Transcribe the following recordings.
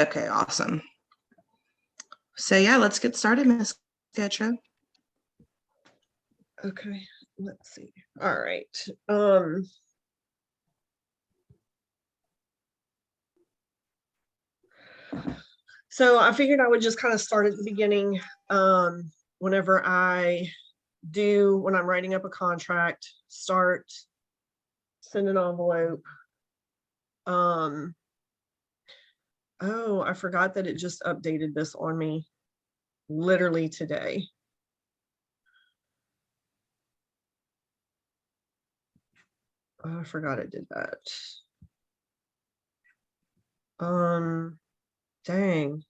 Okay, awesome. So yeah, let's get started, Ms. Gautreau. Okay, let's see. All right. So I figured I would just kind of start at the beginning. Whenever when I'm writing up a contract, send an envelope. Oh, I forgot that it just updated this on me literally today. Oh, I forgot it did that. Dang.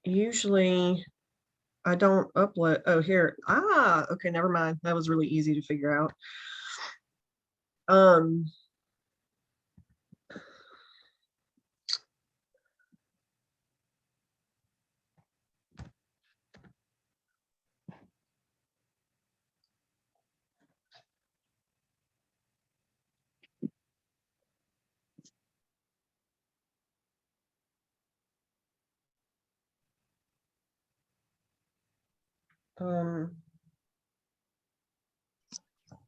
Usually I don't upload. Oh, here. Okay, never mind. That was really easy to figure out.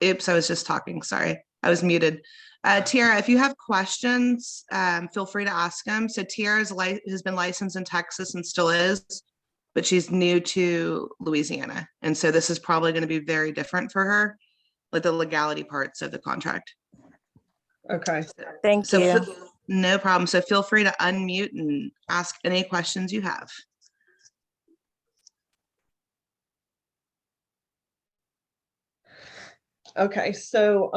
Oops, I was just talking. Sorry, I was muted. Tiara, if you have questions, feel free to ask them. So Tiara has been licensed in Texas and still is, but she's new to Louisiana. And so this is probably going to be very different for her, like the legality parts of the contract. Okay. Thank you. No problem. So feel free to unmute and ask any questions you have. Okay, so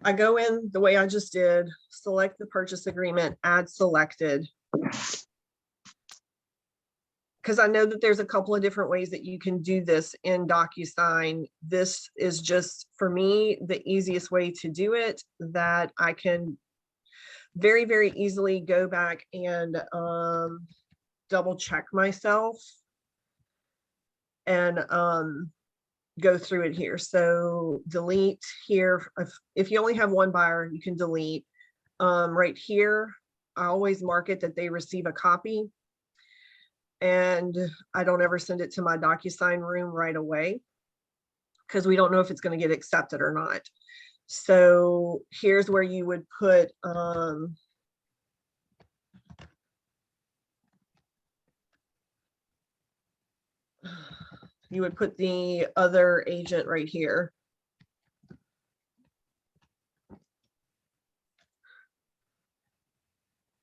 I go in the way I just did, select the purchase agreement, add selected. Because I know that there's a couple of different ways that you can do this in DocuSign. This is just, for me, the easiest way to do it, that I can very, very easily go back and double check myself and go through it here. So delete here. If you only have one buyer, you can delete. Right here, I always mark it that they receive a copy. And I don't ever send it to my DocuSign room right away, because we don't know if it's going to get accepted or not. So here's where you would put the other agent right here.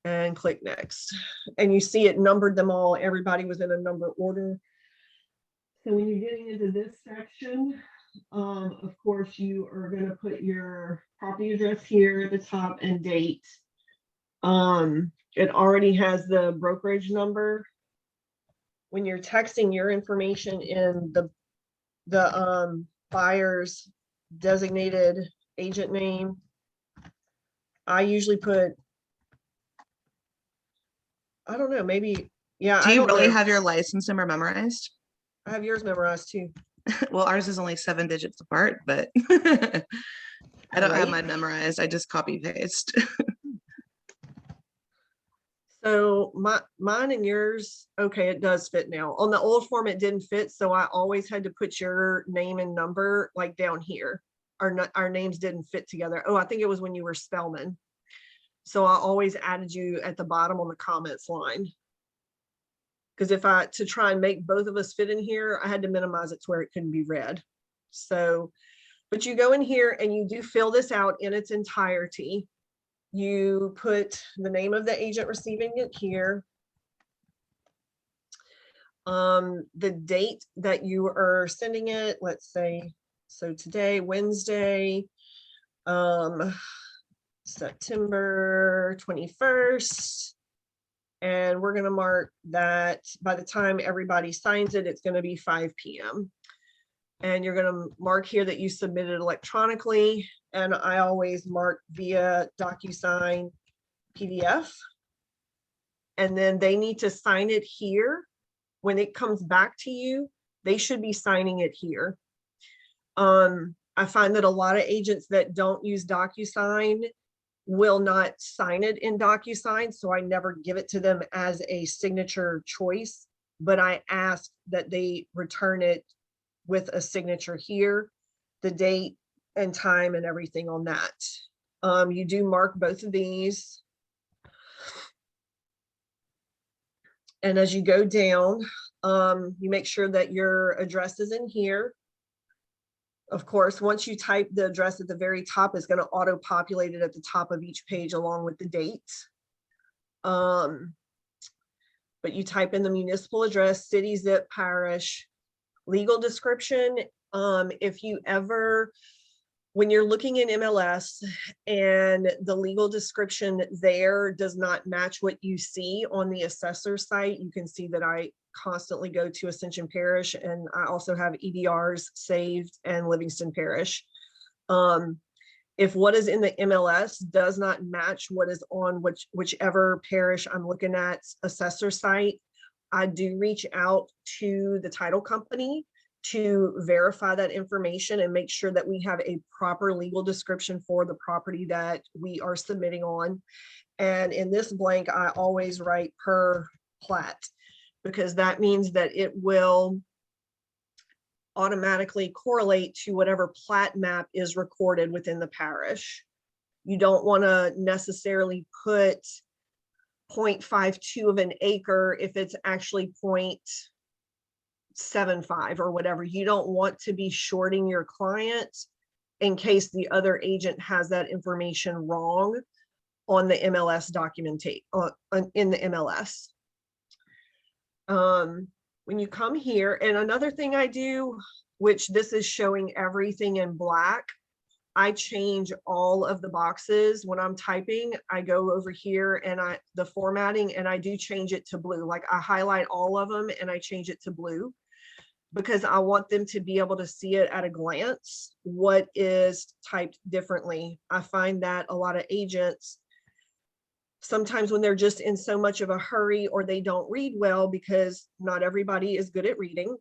And click next. And you see it numbered them all. Everybody was in a number order. So when you're getting into this section, of course, you are going to put your property address here at the top and date. It already has the brokerage number. When you're texting your information in the buyer's designated agent name, I usually put, I don't know, maybe, yeah. Do you really have your license number memorized? I have yours memorized too. Well, ours is only 7 digits apart, but I don't have mine memorized. I just copy paste. So mine and yours, okay, it does fit now. On the old form, it didn't fit, so I always had to put your name and number like down here. Our names didn't fit together. Oh, I think it was when you were Spellman. So I always added you at the bottom on the comments line. Because to try and make both of us fit in here, I had to minimize it to where it couldn't be read. So, but you go in here and you do fill this out in its entirety. You put the name of the agent receiving it here. The date that you are sending it, let's say, so today, Wednesday, September 21st. And we're going to mark that by the time everybody signs it, it's going to be 5 p.m. And you're going to mark here that you submitted electronically. And I always mark via DocuSign PDF. And then they need to sign it here. When it comes back to you, they should be signing it here. I find that a lot of agents that don't use DocuSign will not sign it in DocuSign, so I never give it to them as a signature choice, but I ask that they return it with a signature here, the date and time and everything on that. You do mark both of these. And as you go down, you make sure that your address is in here. Of course, once you type the address at the very top, it's going to auto-populate it at the top of each page along with the dates. But you type in the municipal address, city, zip, parish, legal description. If you ever, when you're looking in MLS and the legal description there does not match what you see on the assessor site, you can see that I constantly go to Ascension Parish, and I also have EDRs saved and Livingston Parish. If what is in the MLS does not match what is on whichever parish I'm looking at assessor site, I do reach out to the title company to verify that information and make sure that we have a proper legal description for the property that we are submitting on. And in this blank, I always write per plat, because that means that it will automatically correlate to whatever plat map is recorded within the parish. You don't want to necessarily put 0.52 of an acre if it's actually 0.75 or whatever. You don't want to be shorting your client in case the other agent has that information wrong on the MLS documentation in the MLS. When you come here, and another thing I do, which this is showing everything in black, I change all of the boxes when I'm typing. I go over here and the formatting, and I do change it to blue. Like I highlight all of them and I change it to blue, because I want them to be able to see it at a glance, what is typed differently. I find that a lot of agents, sometimes when they're just in so much of a hurry or they don't read well, because not everybody is good at reading,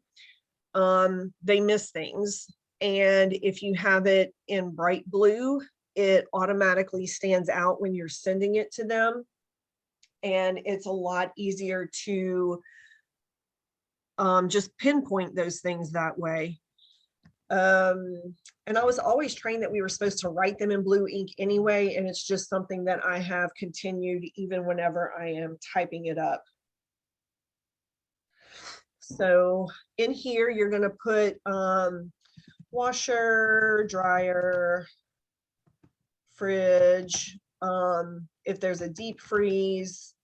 they miss things. And if you have it in bright blue, it automatically stands out when you're sending it to them. And it's a lot easier to just pinpoint those things that way. And I was always trained that we were supposed to write them in blue ink anyway, and it's just something that I have continued even whenever I am typing it up. So in here, you're going to put washer, dryer, fridge. If there's a deep freezer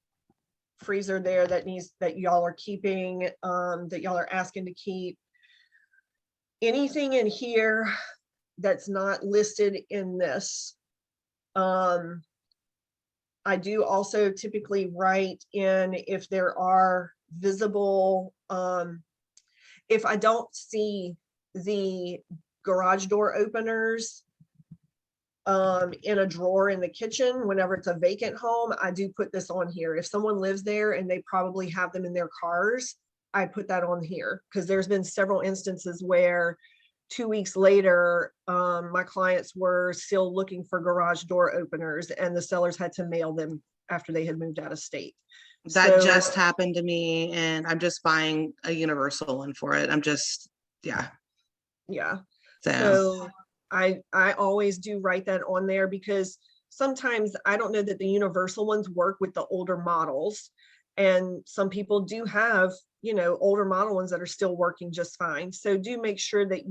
there that y'all are keeping, that y'all are asking to keep. Anything in here that's not listed in this. I do also typically write in if there are visible, if I don't see the garage door openers in a drawer in the kitchen, whenever it's a vacant home, I do put this on here. If someone lives there and they probably have them in their cars, I put that on here, because there's been several instances where 2 weeks later, my clients were still looking for garage door openers and the sellers had to mail them after they had moved out of state. That just happened to me, and I'm just buying a universal one for it. I'm just, yeah. Yeah. So I always do write that on there, because sometimes I don't know that the universal ones work with the older models. And some people do have, you know, older model ones that are still working just fine. So do make sure that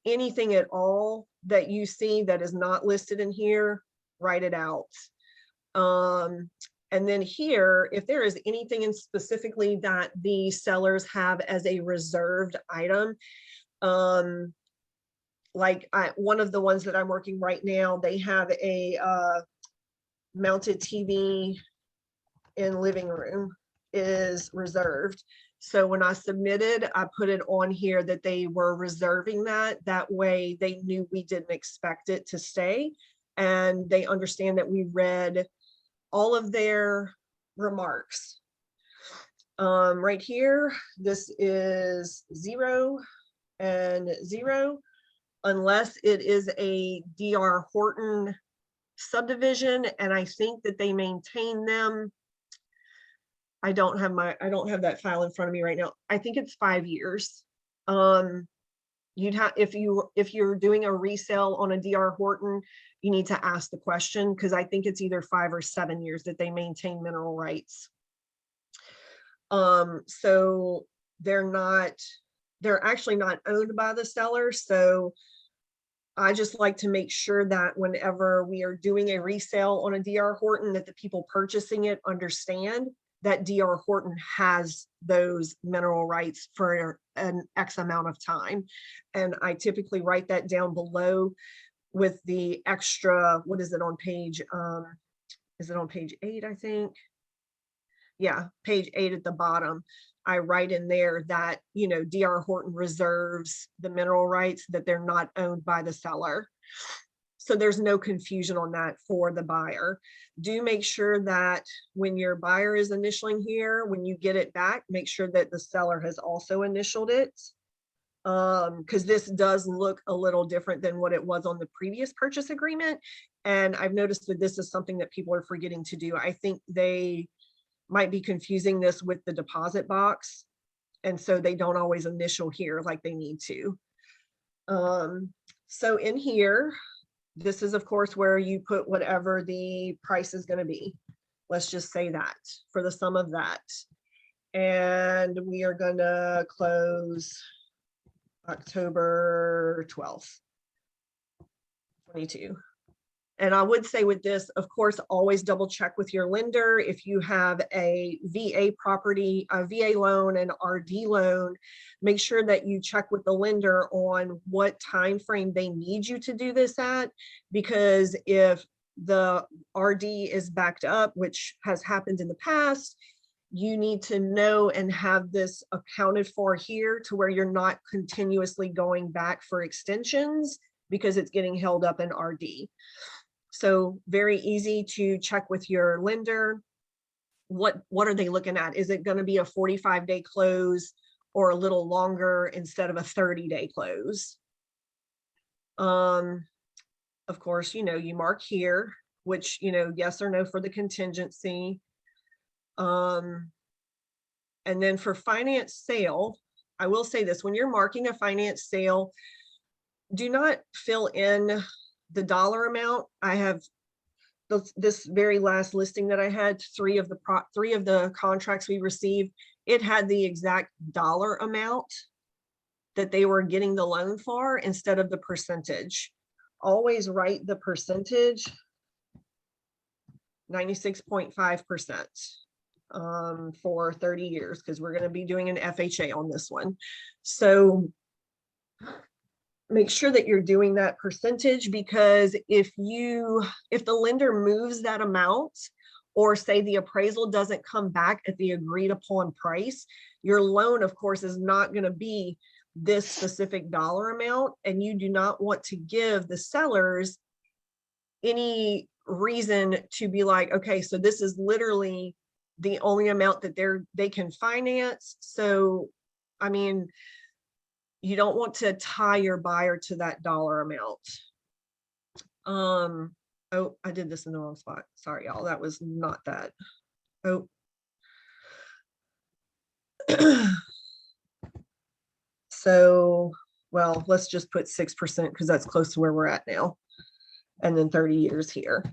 anything at all that you see that is not listed in here, write it out. And then here, if there is anything in specifically that the sellers have as a reserved item, like one of the ones that I'm working right now, they have a mounted TV in living room is reserved. So when I submitted, I put it on here that they were reserving that. That way they knew we didn't expect it to stay, and they understand that we read all of their remarks. Right here, this is 0 and 0. unless it is a DR Horton subdivision, and I think that they maintain them. I don't have that file in front of me right now. I think it's 5 years. You'd have, if you're doing a resale on a DR Horton, you need to ask the question, because I think it's either 5 or 7 years that they maintain mineral rights. So they're actually not owned by the seller. So I just like to make sure that whenever we are doing a resale on a DR Horton, that the people purchasing it understand that DR Horton has those mineral rights for an X amount of time. And I typically write that down below with the extra, what is it on page, is it on page 8, I think? Yeah, page 8 at the bottom. I write in there that, you know, DR Horton reserves the mineral rights, that they're not owned by the seller. So there's no confusion on that for the buyer. Do make sure that when your buyer is initialing here, when you get it back, make sure that the seller has also initialed it. Because this does look a little different than what it was on the previous purchase agreement. And I've noticed that this is something that people are forgetting to do. I think they might be confusing this with the deposit box. And so they don't always initial here like they need to. So in here, this is of course where you put whatever the price is going to be. Let's just say that for the sum of that. And we are going to close October 12th, 22. And I would say with this, of course, always double check with your lender. If you have a VA property, a VA loan, an RD loan, make sure that you check with the lender on what time frame they need you to do this at. Because if the RD is backed up, which has happened in the past, you need to know and have this accounted for here to where you're not continuously going back for extensions because it's getting held up in RD. So very easy to check with your lender. What are they looking at? Is it going to be a 45-day close or a little longer instead of a 30-day close? Of course, you know, you mark here, which, you know, yes or no for the contingency. And then for finance sale, I will say this, when you're marking a finance sale, do not fill in the dollar amount. I have this very last listing that I had, three of the contracts we received, it had the exact dollar amount that they were getting the loan for instead of the percentage. Always write the percentage, 96.5%. For 30 years, because we're going to be doing an FHA on this one. So make sure that you're doing that percentage, because if the lender moves that amount, or say the appraisal doesn't come back at the agreed upon price, your loan, of course, is not going to be this specific dollar amount, and you do not want to give the sellers any reason to be like, okay, so this is literally the only amount that they can finance. So, I mean, you don't want to tie your buyer to that dollar amount. Oh, I did this in the wrong spot. Sorry, y'all, that was not that. Oh. So, well, let's just put 6% because that's close to where we're at now. And then 30 years here.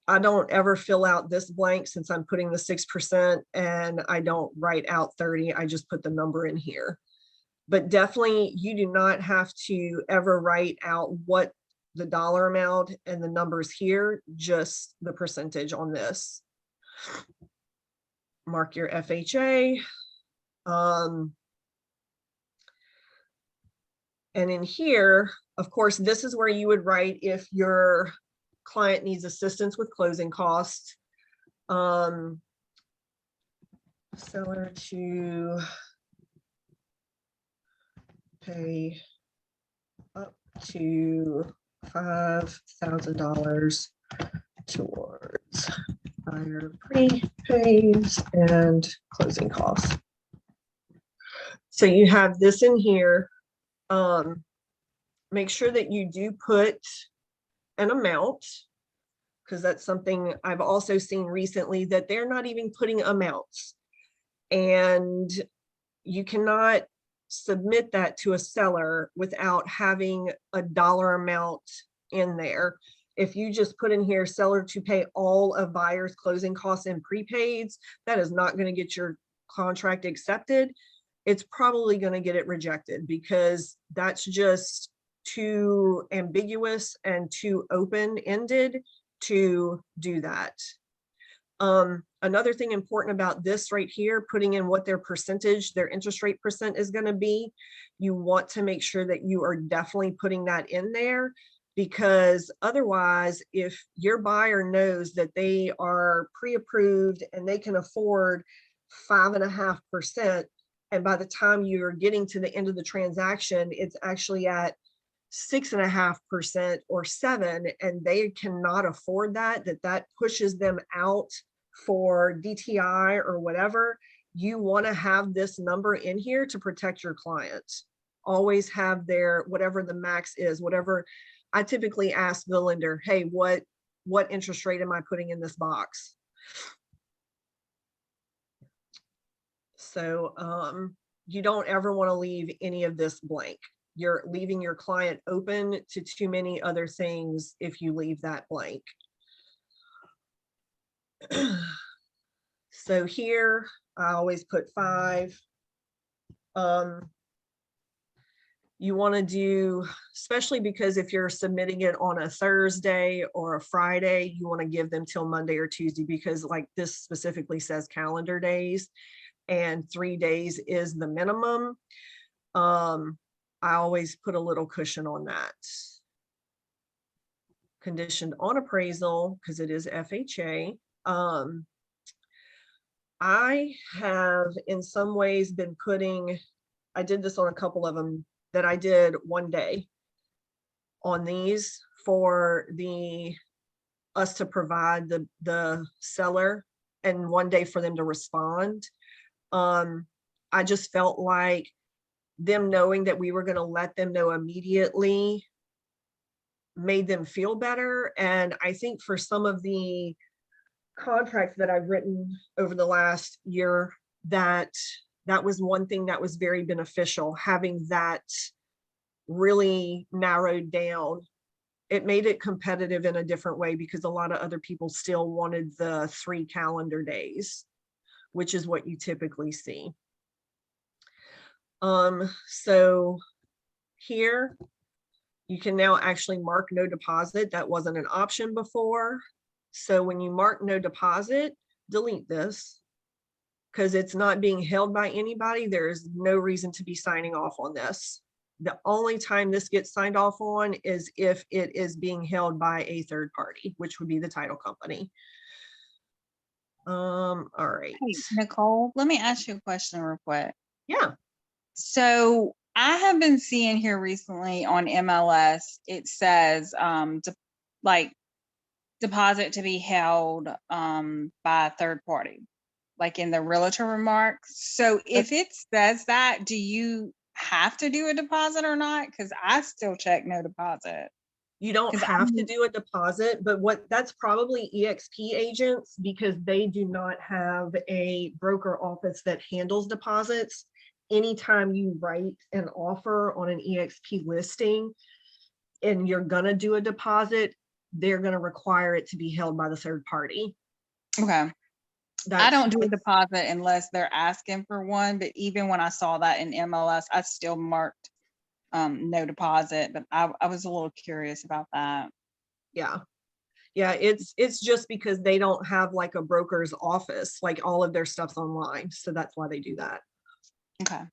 I don't ever fill out this blank since I'm putting the 6%, and I don't write out 30. I just put the number in here. But definitely you do not have to ever write out what the dollar amount and the numbers here, just the percentage on this. Mark your FHA. And in here, of course, this is where you would write if your client needs assistance with closing costs. Seller to pay up to $5,000 towards buyer prepays and closing costs. So you have this in here. Make sure that you do put an amount, because that's something I've also seen recently, that they're not even putting amounts. And you cannot submit that to a seller without having a dollar amount in there. If you just put in here seller to pay all of buyer's closing costs and prepaids, that is not going to get your contract accepted. It's probably going to get it rejected, because that's just too ambiguous and too open-ended to do that. Another thing important about this right here, putting in what their percentage, their interest rate percent is going to be, you want to make sure that you are definitely putting that in there, because otherwise, if your buyer knows that they are pre-approved and they can afford 5.5%, and by the time you're getting to the end of the transaction, it's actually at 6.5% or 7%, and they cannot afford that, that pushes them out for DTI or whatever. You want to have this number in here to protect your clients. Always have their, whatever the max is, whatever. I typically ask the lender, hey, what interest rate am I putting in this box? So you don't ever want to leave any of this blank. You're leaving your client open to too many other things if you leave that blank. So here, I always put 5. You want to do, especially because if you're submitting it on a Thursday or a Friday, you want to give them till Monday or Tuesday, because like this specifically says calendar days, and 3 days is the minimum. I always put a little cushion on that. Conditioned on appraisal, because it is FHA. I have in some ways been putting, I did this on a couple of them, that I did 1 day on these for us to provide the seller, and 1 day for them to respond. I just felt like them knowing that we were going to let them know immediately made them feel better. And I think for some of the contracts that I've written over the last year, that was one thing that was very beneficial, having that really narrowed down. It made it competitive in a different way, because a lot of other people still wanted the 3 calendar days, which is what you typically see. So here you can now actually mark no deposit. That wasn't an option before. So when you mark no deposit, delete this, because it's not being held by anybody. There is no reason to be signing off on this. The only time this gets signed off on is if it is being held by a third party, which would be the title company. All right. Hey, Nicole, let me ask you a question real quick. Yeah. So I have been seeing here recently on MLS, it says deposit to be held by a third party, like in the realtor remarks. So if it says that, do you have to do a deposit or not? Because I still check no deposit. You don't have to do a deposit, but that's probably EXP agents, because they do not have a broker office that handles deposits. Anytime you write an offer on an EXP listing and you're gonna do a deposit, they're gonna require it to be held by the third party. Okay. I don't do a deposit unless they're asking for one, but even when I saw that in MLS, I still marked no deposit, but I was a little curious about that. Yeah. It's just because they don't have like a broker's office, like all of their stuff's online, so that's why they do that. Okay.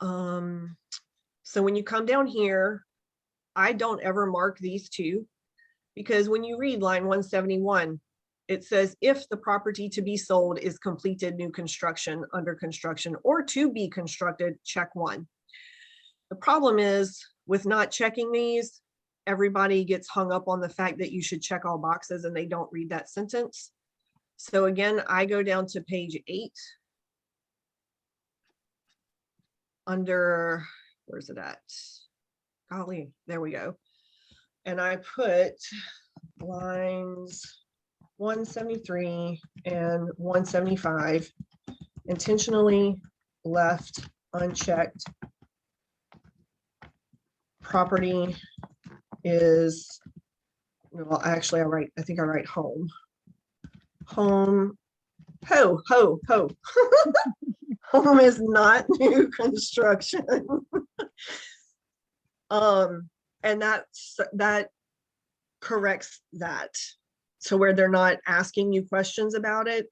So when you come down here, I don't ever mark these 2, because when you read line 171, it says if the property to be sold is completed new construction, under construction, or to be constructed, check 1. The problem is with not checking these, everybody gets hung up on the fact that you should check all boxes, and they don't read that sentence. So again, I go down to page 8. under, where's it at? Golly, there we go. And I put lines 173 and 175 intentionally left unchecked. Property is, well, actually I think I write home. Home, ho. Home is not new construction. And that corrects that. So where they're not asking you questions about it,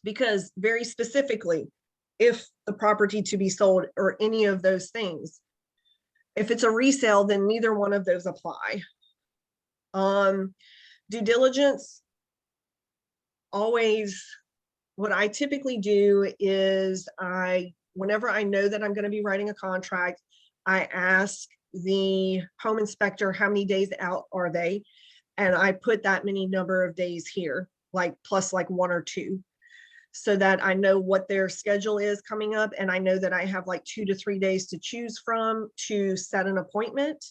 because very specifically, if the property to be sold or any of those things, if it's a resale, then neither one of those apply. Due diligence, always, what I typically do is whenever I know that I'm going to be writing a contract, I ask the home inspector how many days out are they, and I put that many number of days here, like plus like 1 or 2, so that I know what their schedule is coming up, and I know that I have like 2 to 3 days to choose from to set an appointment.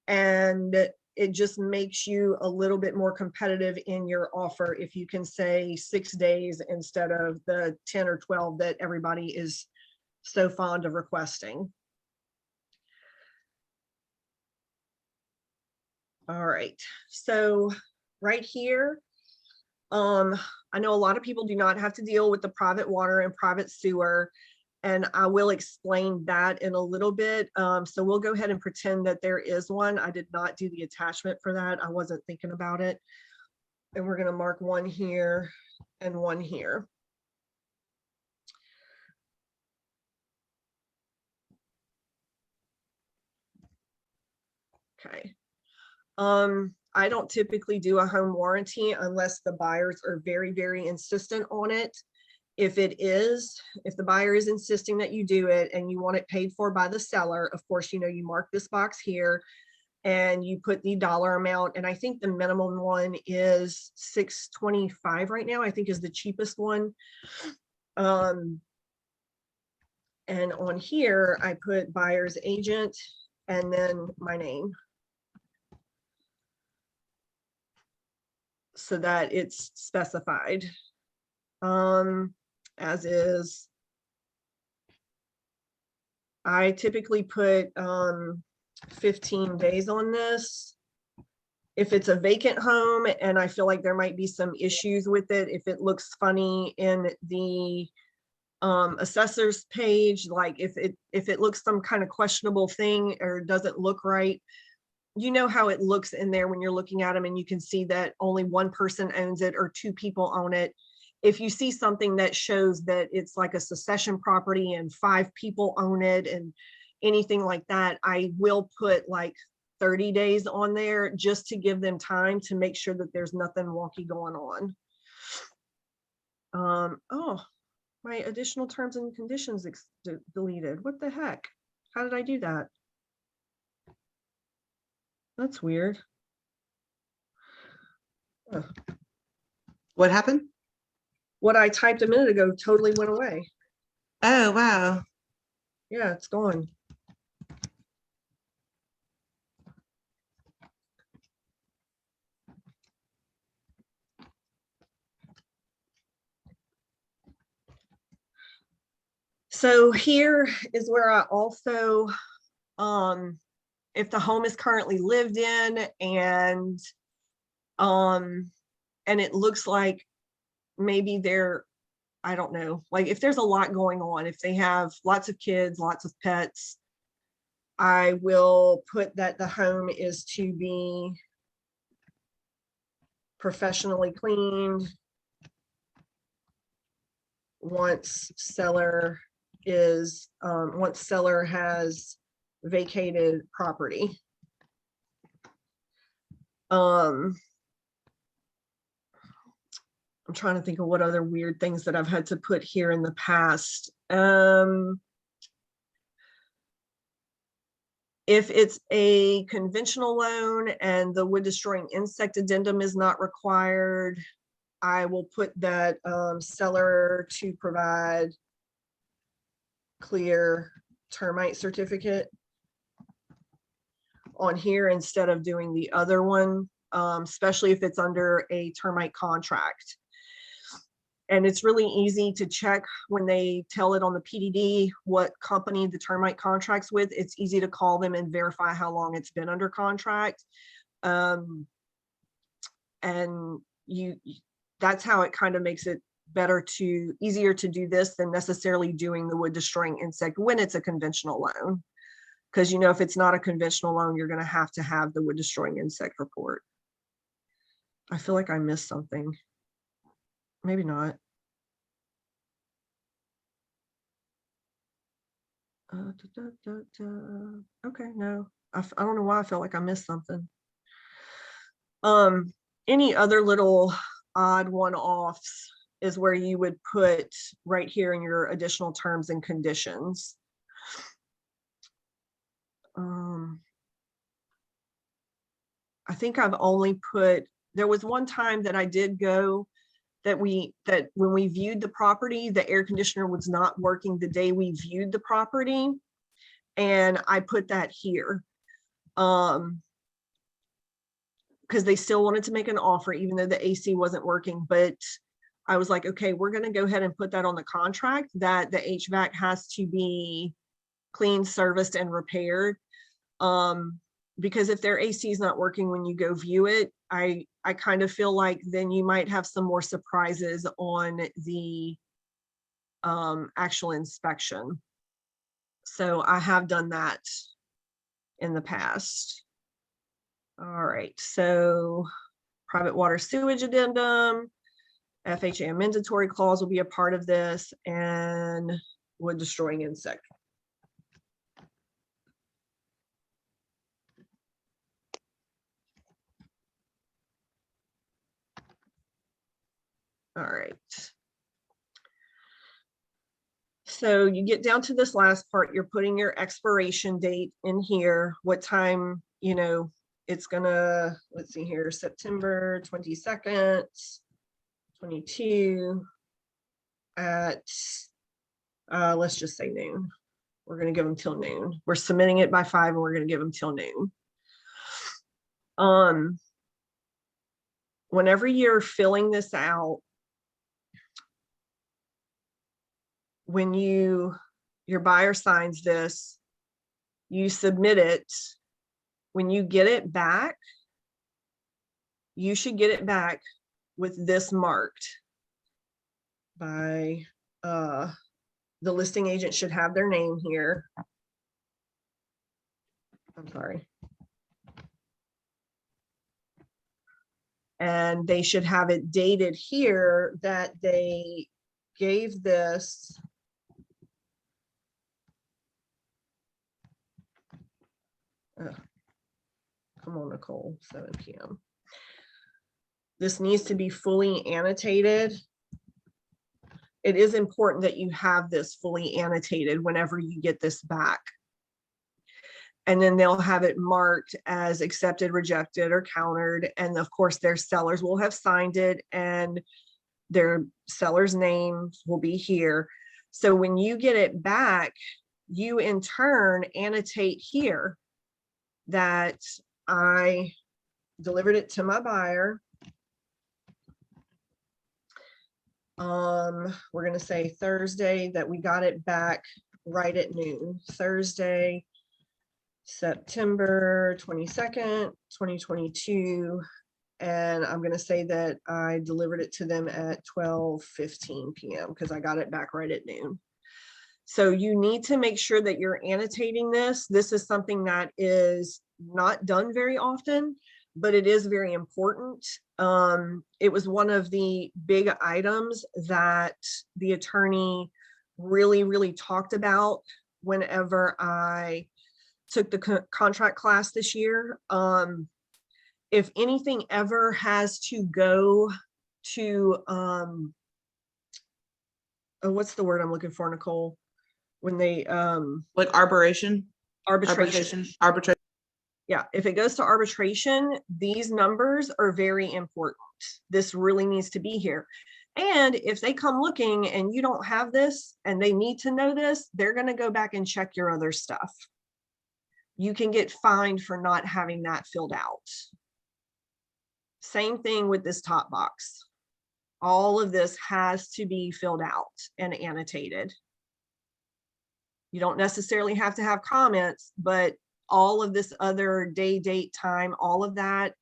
And it just makes you a little bit more competitive in your offer if you can say 6 days instead of the 10 or 12 that everybody is so fond of requesting. All right, so right here, I know a lot of people do not have to deal with the private water and private sewer, and I will explain that in a little bit. So we'll go ahead and pretend that there is one. I did not do the attachment for that. I wasn't thinking about it. And we're going to mark 1 here and 1 here. Okay. I don't typically do a home warranty unless the buyers are very, very insistent on it. If the buyer is insisting that you do it and you want it paid for by the seller, of course, you mark this box here and you put the dollar amount. And I think the minimum one is $625 right now, I think is the cheapest one. And on here, I put buyer's agent and then my name, so that it's specified. As is, I typically put 15 days on this. If it's a vacant home and I feel like there might be some issues with it, if it looks funny in the assessor's page, like if it looks some kind of questionable thing or doesn't look right, you know how it looks in there when you're looking at them and you can see that only 1 person owns it or 2 people own it. If you see something that shows that it's like a succession property and 5 people own it and anything like that, I will put like 30 days on there just to give them time to make sure that there's nothing wonky going on. Oh, my additional terms and conditions deleted. What the heck? How did I do that? That's weird. What happened? What I typed a minute ago totally went away. Oh, wow. Yeah, it's gone. So here is where I also, if the home is currently lived in and it looks like maybe they're, I don't know, like if there's a lot going on, if they have lots of kids, lots of pets, I will put that the home is to be professionally cleaned once seller has vacated property. I'm trying to think of what other weird things that I've had to put here in the past. If it's a conventional loan and the wood destroying insect addendum is not required, I will put that seller to provide clear termite certificate on here instead of doing the other one, especially if it's under a termite contract. And it's really easy to check when they tell it on the PDD what company the termite contracts with. It's easy to call them and verify how long it's been under contract. And that's how it kind of makes it easier to do this than necessarily doing the wood destroying insect when it's a conventional loan. Because if it's not a conventional loan, you're going to have the wood destroying insect report. I feel like I missed something. Maybe not. Okay, no, I don't know why I felt like I missed something. Any other little odd one-offs is where you would put right here in your additional terms and conditions. I think I've only put, there was one time that I did go that when we viewed the property, the air conditioner was not working the day we viewed the property. And I put that here. Because they still wanted to make an offer, even though the AC wasn't working. But I was like, okay, we're going to go ahead and put that on the contract that the HVAC has to be cleaned, serviced, and repaired. Because if their AC is not working when you go view it, I kind of feel like then you might have some more surprises on the actual inspection. So I have done that in the past. All right, so private water sewage addendum, FHA mandatory clause will be a part of this, and wood destroying insect. All right. So you get down to this last part, you're putting your expiration date in here, what time, it's gonna, let's see here, September 22nd, 22 at, let's just say noon. We're gonna give them till noon. We're submitting it by 5 and we're gonna give them till noon. Whenever you're filling this out, when your buyer signs this, you submit it. When you get it back, you should get it back with this marked by the listing agent should have their name here. I'm sorry. And they should have it dated here that they gave this. Come on, Nicole, 7 p.m. This needs to be fully annotated. It is important that you have this fully annotated whenever you get this back. And then they'll have it marked as accepted, rejected, or countered. And of course, their sellers will have signed it and their seller's name will be here. So when you get it back, you in turn annotate here that I delivered it to my buyer. We're going to say Thursday that we got it back right at noon. Thursday, September 22nd, 2022. And I'm going to say that I delivered it to them at 12:15 p.m. because I got it back right at noon. So you need to make sure that you're annotating this. This is something that is not done very often, but it is very important. It was one of the big items that the attorney really talked about whenever I took the contract class this year. If anything ever has to go to, what's the word I'm looking for, Nicole? When they, Like arbitration. Yeah, if it goes to arbitration, these numbers are very important. This really needs to be here. And if they come looking and you don't have this and they need to know this, they're going to go back and check your other stuff. You can get fined for not having that filled out. Same thing with this top box. All of this has to be filled out and annotated. You don't necessarily have to have comments, but all of this other day, date, time, all of that,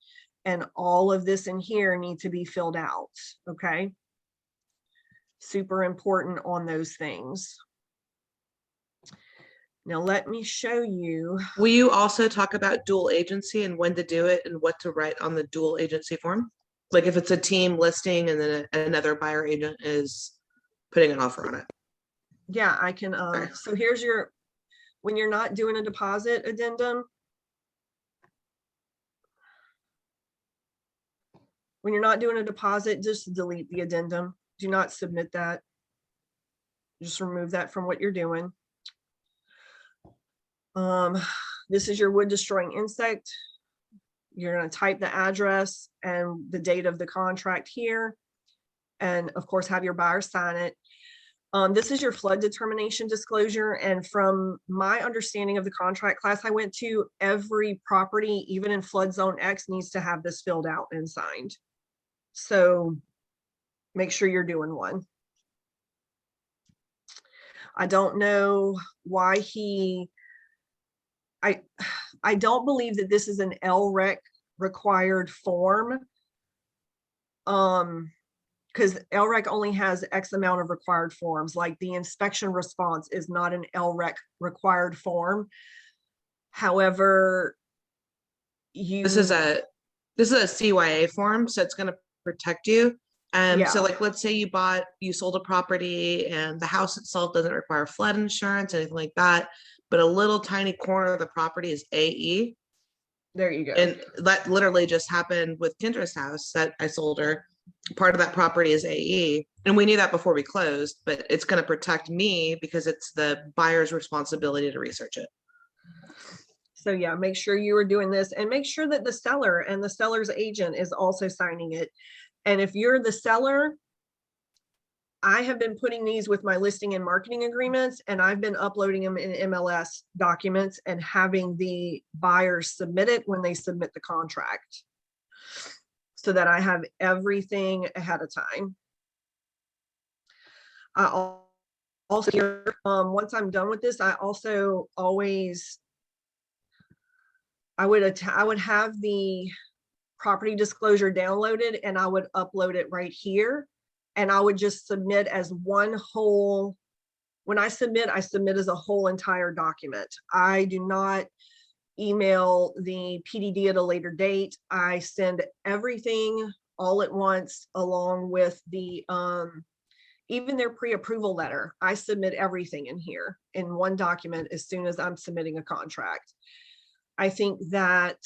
and all of this in here need to be filled out, okay? Super important on those things. Now let me show you. Will you also talk about dual agency and when to do it and what to write on the dual agency form? Like if it's a team listing and then another buyer agent is putting an offer on it. Yeah, I can, so here's your, when you're not doing a deposit addendum, when you're not doing a deposit, just delete the addendum. Do not submit that. Just remove that from what you're doing. This is your wood destroying insect. You're going to type the address and the date of the contract here. And of course, have your buyer sign it. This is your flood determination disclosure. And from my understanding of the contract class I went to, every property, even in flood zone X, needs to have this filled out and signed. So make sure you're doing one. I don't know why I don't believe that this is an LREC required form. Because LREC only has X amount of required forms, like the inspection response is not an LREC required form. However, This is a CYA form, so it's going to protect you. Yeah. So like, let's say you sold a property and the house itself doesn't require flood insurance, anything like that, but a little tiny corner of the property is AE. There you go. And that literally just happened with Kendra's house that I sold her. Part of that property is AE. And we knew that before we closed, but it's going to protect me because it's the buyer's responsibility to research it. So yeah, make sure you are doing this and make sure that the seller and the seller's agent is also signing it. And if you're the seller, I have been putting these with my listing and marketing agreements, and I've been uploading them in MLS documents and having the buyers submit it when they submit the contract, so that I have everything ahead of time. I also, once I'm done with this, I also always, I would have the property disclosure downloaded and I would upload it right here. And I would just submit as one whole, when I submit as a whole entire document. I do not email the PDD at a later date. I send everything all at once along with the, even their pre-approval letter. I submit everything in here in one document as soon as I'm submitting a contract. I think that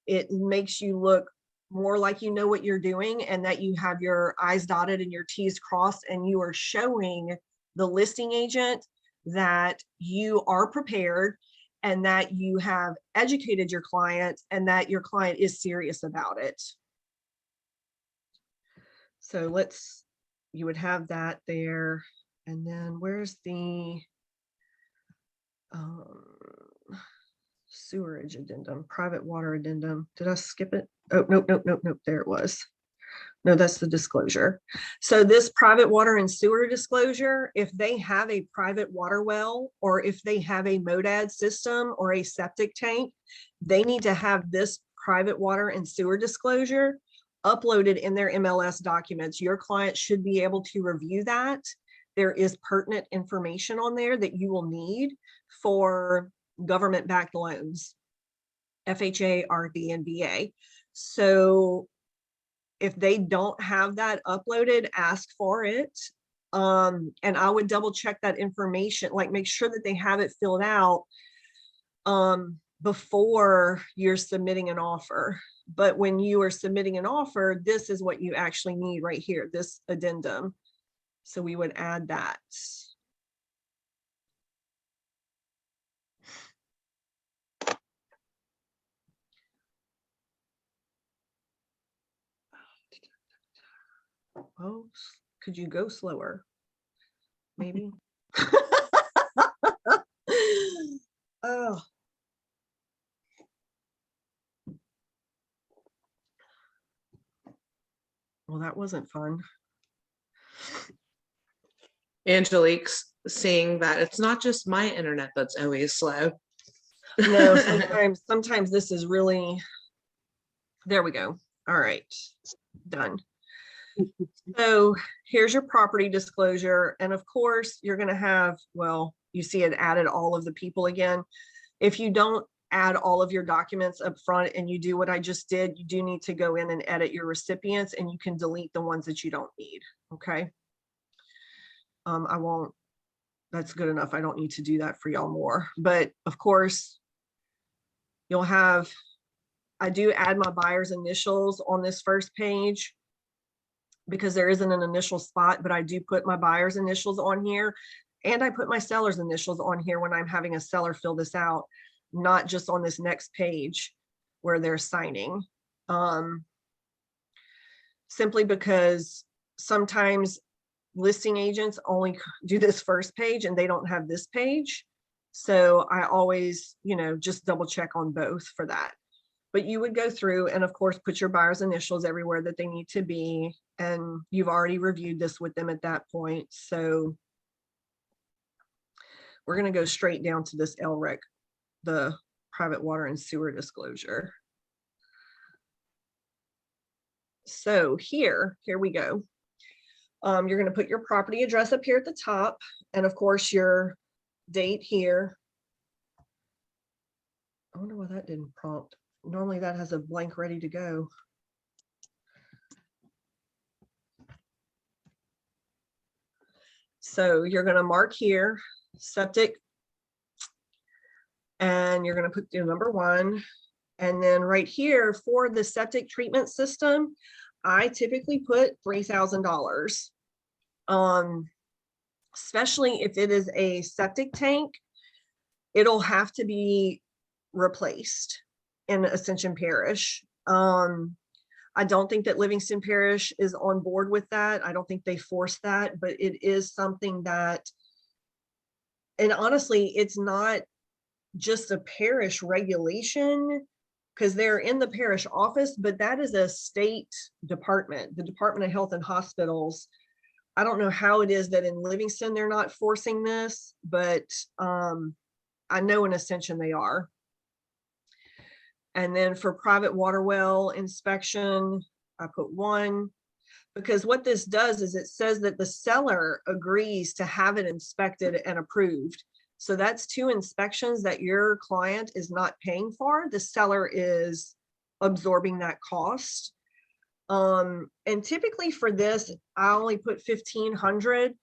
it makes you look more like you know what you're doing and that you have your I's dotted and your T's crossed, and you are showing the listing agent that you are prepared and that you have educated your client and that your client is serious about it. So you would have that there. And then where's the sewerage addendum, private water addendum? Did I skip it? Oh, nope. There it was. No, that's the disclosure. So this private water and sewer disclosure, if they have a private water well, or if they have a MODAD system or a septic tank, they need to have this private water and sewer disclosure uploaded in their MLS documents. Your client should be able to review that. There is pertinent information on there that you will need for government-backed loans, FHA, RD, and VA. So if they don't have that uploaded, ask for it. And I would double check that information, like make sure that they have it filled out before you're submitting an offer. But when you are submitting an offer, this is what you actually need right here, this addendum. So we would add that. Oh, Could you go slower? Maybe. Oh. Well, that wasn't fun. Angelique's seeing that it's not just my internet that's always slow. No, sometimes this is really, there we go. All right, done. So here's your property disclosure. And of course, you're going to have, well, you see it added all of the people again. If you don't add all of your documents up front and you do what I just did, you do need to go in and edit your recipients, and you can delete the ones that you don't need. Okay. I won't, that's good enough. I don't need to do that for y'all more, but of course you'll have, I do add my buyer's initials on this first page because there isn't an initial spot, but I do put my buyer's initials on here, and I put my seller's initials on here when I'm having a seller fill this out, not just on this next page where they're signing. Simply because sometimes listing agents only do this first page and they don't have this page. So I always, you know, just double check on both for that. But you would go through and of course put your buyer's initials everywhere that they need to be. And you've already reviewed this with them at that point. So we're going to go straight down to this LREC, the private water and sewer disclosure. So here we go. You're going to put your property address up here at the top, and of course your date here. I wonder why that didn't prompt. Normally that has a blank ready to go. So you're going to mark here septic, and you're going to put the number 1, and then right here for the septic treatment system, I typically put $3,000. Especially if it is a septic tank, it'll have to be replaced in Ascension Parish. I don't think that Livingston Parish is on board with that. I don't think they force that, but it is something that, and honestly, it's not just a parish regulation because they're in the parish office, but that is a state department, the Department of Health and Hospitals. I don't know how it is that in Livingston they're not forcing this, but I know in Ascension they are. And then for private water well inspection, I put 1, because what this does is it says that the seller agrees to have it inspected and approved. So that's 2 inspections that your client is not paying for. The seller is absorbing that cost. And typically for this, I only put 1,500.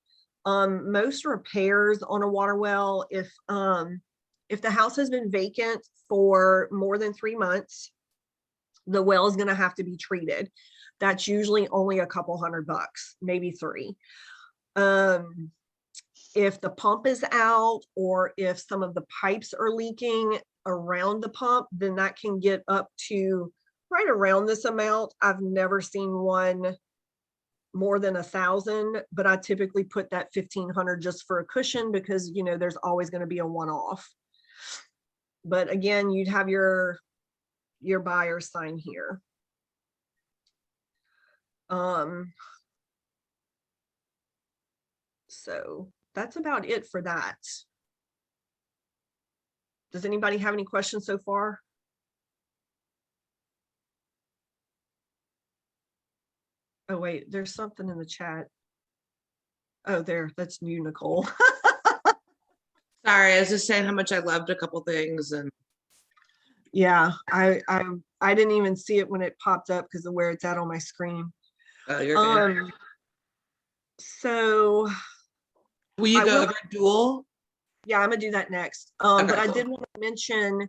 Most repairs on a water well, if the house has been vacant for more than 3 months, the well is going to have to be treated. That's usually only a couple $100, maybe 3. If the pump is out, or if some of the pipes are leaking around the pump, then that can get up to right around this amount. I've never seen one more than 1,000, but I typically put that 1,500 just for a cushion because, you know, there's always going to be a one-off. But again, you'd have your buyer sign here. So that's about it for that. Does anybody have any questions so far? Oh, wait, there's something in the chat. Oh, there, that's new, Nicole. Sorry, I was just saying how much I loved a couple things, and Yeah, I didn't even see it when it popped up because of where it's at on my screen. you're good. So Will you I go will- over dual? yeah, I'm gonna do that next. Okay, But I cool. did want to mention,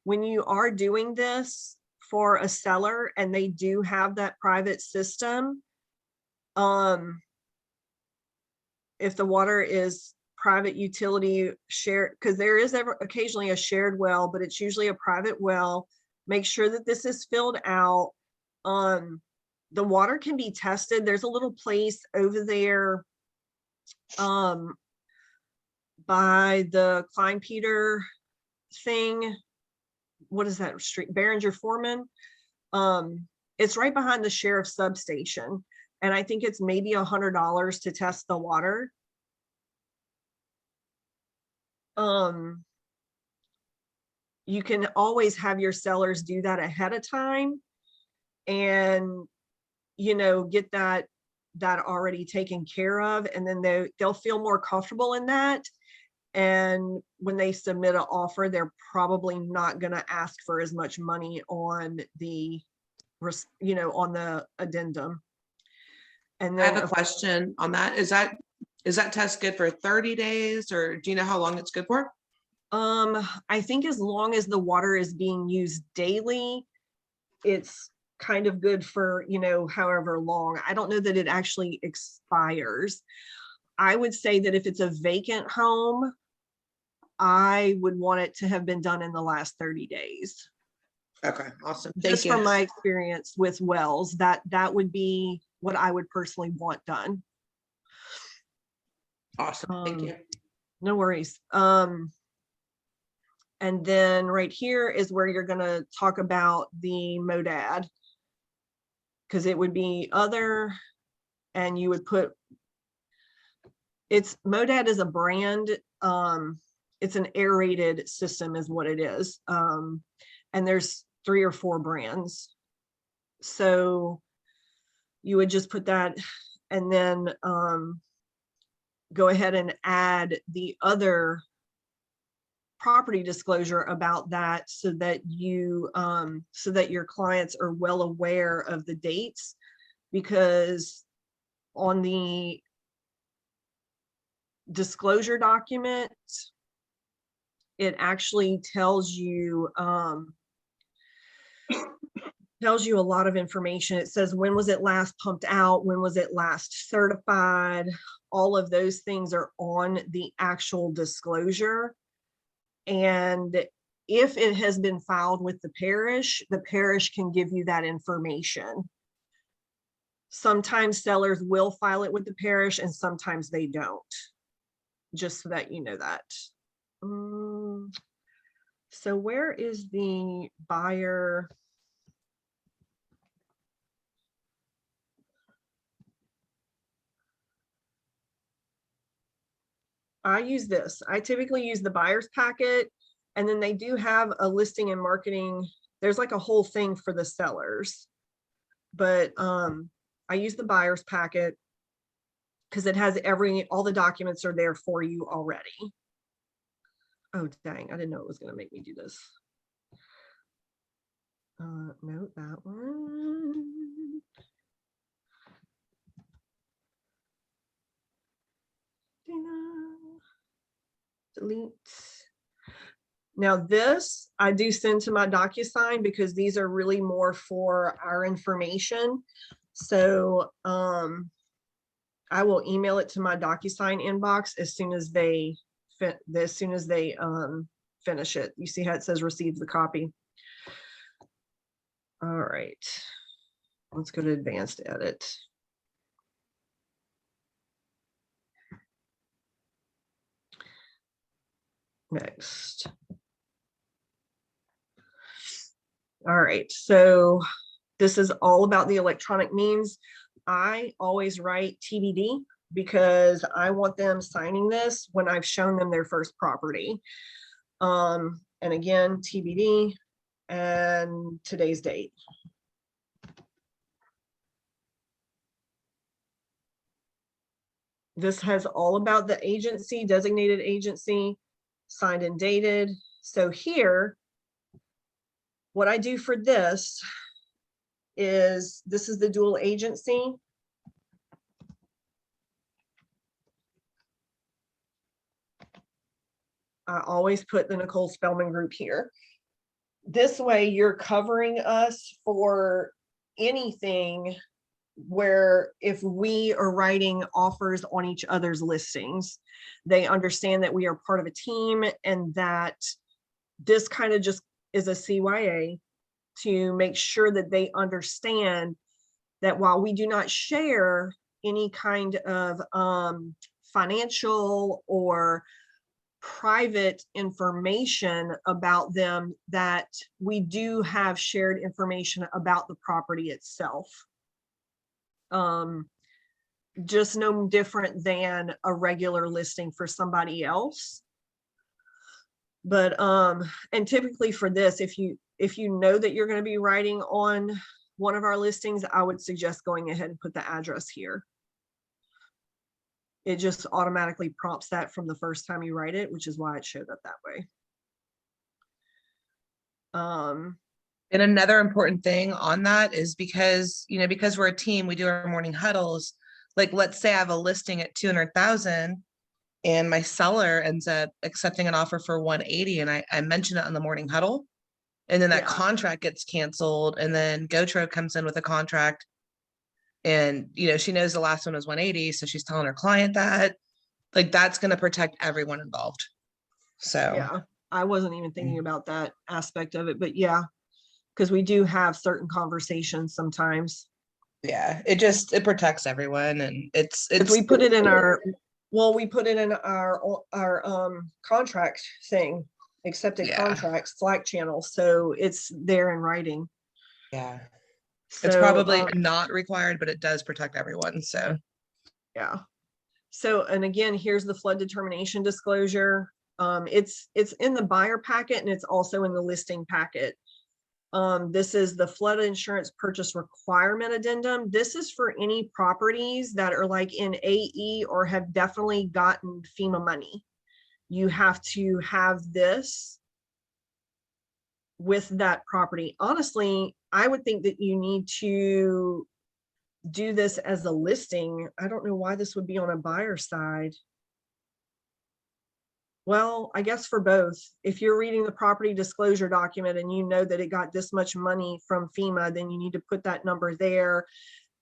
when you are doing this for a seller and they do have that private system, if the water is private utility shared, because there is occasionally a shared well, but it's usually a private well, make sure that this is filled out. the water can be tested. There's a little place over there by the Klein Peter thing. What is that street? Behringer Foreman. It's right behind the sheriff's substation. And I think it's maybe $100 to test the water. You can always have your sellers do that ahead of time and, you know, get that already taken care of. And then they'll feel more comfortable in that. And when they submit an offer, they're probably not going to ask for as much money on the, you know, on the addendum. And I then have a question on that. Is that test good for 30 days or do you know how long it's good for? I think as long as the water is being used daily, it's kind of good for, you know, however long. I don't know that it actually expires. I would say that if it's a vacant home, I would want it to have been done in the last 30 days. Okay, awesome. Thank Just you. from my experience with wells, that would be what I would personally want done. Awesome. Thank you. No worries. And then right here is where you're going to talk about the MODAD, because it would be other, and you would put, it's MODAD is a brand. It's an aerated system is what it is. And there's 3 or 4 brands. So you would just put that and then go ahead and add the other property disclosure about that so that you so that your clients are well aware of the dates, because on the disclosure document it actually tells you a lot of information. It says when was it last pumped out, when was it last certified. All of those things are on the actual disclosure. And if it has been filed with the parish can give you that information. Sometimes sellers will file it with the parish and sometimes they don't, just so that you know that. So where is the buyer? I use this. I typically use the buyer's packet, and then they do have a listing and marketing. There's like a whole thing for the sellers, but I use the buyer's packet because it has all the documents are there for you already. Oh, dang, I didn't know it was going to make me do this. No, that one. Delete. Now this I do send to my DocuSign because these are really more for our information. So I will email it to my DocuSign inbox as soon as they finish it. You see how it says receive the copy. All right, let's go to advanced edit. Next. All right, so this is all about the electronic means. I always write TBD because I want them signing this when I've shown them their first property. And again, TBD and today's date. This has all about the agency, designated agency, signed and dated. So here, what I do for this is the dual agency. I always put the Nicole Spellman Group here. This way you're covering us for anything where if we are writing offers on each other's listings, they understand that we are part of a team and that this kind of just is a CYA to make sure that they understand that while we do not share any kind of financial or private information about them, that we do have shared information about the property itself. Just no different than a regular listing for somebody else. But and typically for this, if you know that you're going to be writing on one of our listings, I would suggest going ahead and put the address here. It just automatically prompts that from the first time you write it, which is why it showed up that way. And another important thing on that is because, you know, because we're a team, we do our morning huddles. Like, let's say I have a listing at 200,000 and my seller ends up accepting an offer for 180, and I mention it on the morning huddle, and then that Yeah. contract gets canceled, and then Gautreau comes in with a contract, and, you know, she knows the last one was 180, so she's telling her client that, like, that's going to protect everyone involved. So Yeah, I wasn't even thinking about that aspect of it, but yeah, because we do have certain conversations sometimes. yeah, it protects everyone, and it's We put it in our, well, we put it in our contract thing, accepted Yeah. contracts Slack channel, so it's there in writing. yeah, So, it's probably not required, but it does protect everyone. So yeah. So, and again, here's the flood determination disclosure. It's in the buyer packet, and it's also in the listing packet. This is the flood insurance purchase requirement addendum. This is for any properties that are like in AE or have definitely gotten FEMA money. You have to have this with that property. Honestly, I would think that you need to do this as a listing. I don't know why this would be on a buyer side. Well, I guess for both. If you're reading the property disclosure document and you know that it got this much money from FEMA, then you need to put that number there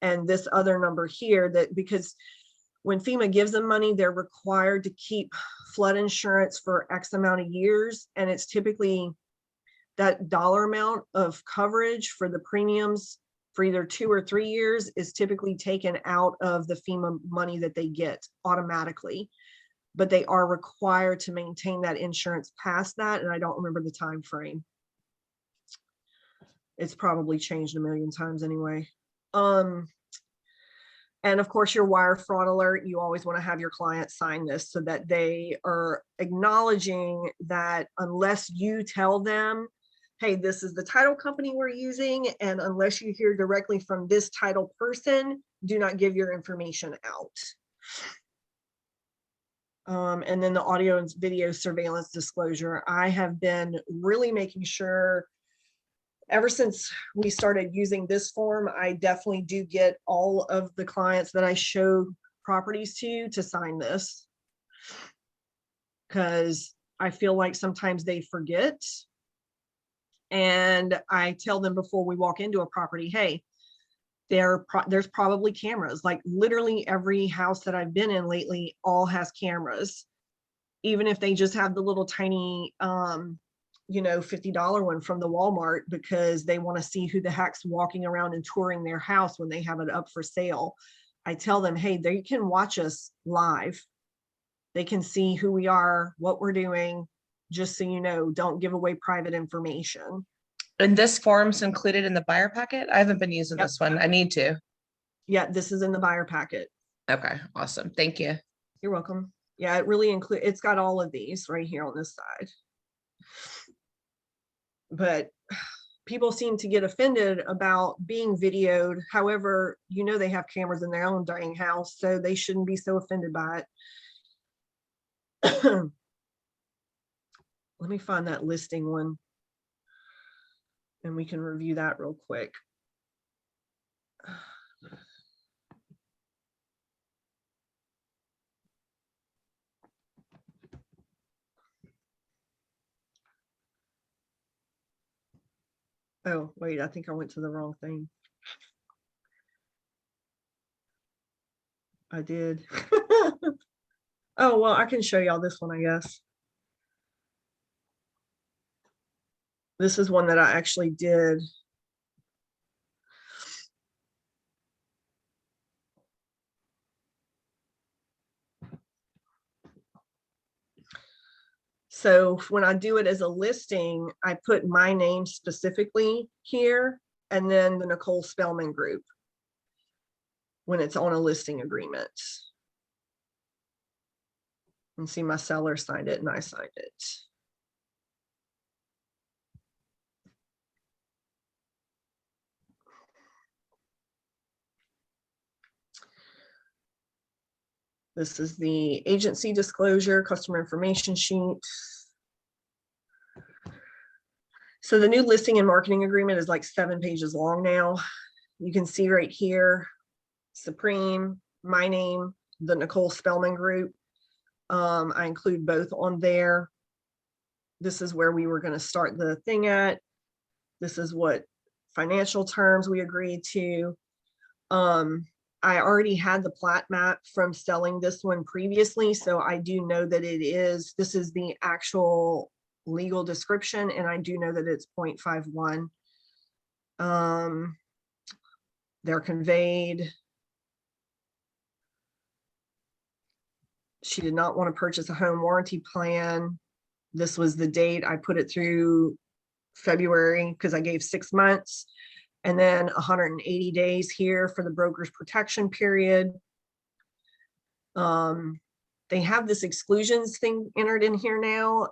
and this other number here, that because when FEMA gives them money, they're required to keep flood insurance for X amount of years. And it's typically that dollar amount of coverage for the premiums for either 2 or 3 years is typically taken out of the FEMA money that they get automatically. But they are required to maintain that insurance past that. And I don't remember the time frame. It's probably changed a million times anyway. And of course, your wire fraud alert, you always want to have your client sign this so that they are acknowledging that unless you tell them, hey, this is the title company we're using, and unless you hear directly from this title person, do not give your information out. And then the audio and video surveillance disclosure. I have been really making sure ever since we started using this form, I definitely do get all of the clients that I show properties to sign this, because I feel like sometimes they forget. And I tell them before we walk into a property, hey, there's probably cameras. Like literally every house that I've been in lately all has cameras, even if they just have the little tiny you know, $50 one from the Walmart, because they want to see who the heck's walking around and touring their house when they have it up for sale. I tell them, hey, they can watch us live. They can see who we are, what we're doing, just so you know, don't give away private information. and this form's included in the buyer packet. I haven't been using Yep. this one. I need to. Yeah, this is in the buyer packet. Okay, awesome. Thank you. You're welcome. Yeah, it really it's got all of these right here on this side. But people seem to get offended about being videoed. However, you know, they have cameras in their own dang house, so they shouldn't be so offended by it. Let me find that listing one, and we can review that real quick. Oh, wait, I think I went to the wrong thing. I did. Oh, well, I can show y'all this one, I guess. This is one that I actually did. So when I do it as a listing, I put my name specifically here and then the Nicole Spellman Group when it's on a listing agreement. And see, my seller signed it and I signed it. This is the agency disclosure, customer information sheet. So the new listing and marketing agreement is like 7 pages long now. You can see right here, Supreme, my name, the Nicole Spellman Group. I include both on there. This is where we were going to start the thing at. This is what financial terms we agreed to. I already had the plat map from selling this one previously, so I do know that this is the actual legal description, and I do know that it's 0.51. They're conveyed. She did not want to purchase a home warranty plan. This was the date. I put it through February because I gave 6 months. And then 180 days here for the broker's protection period. They have this exclusions thing entered in here now.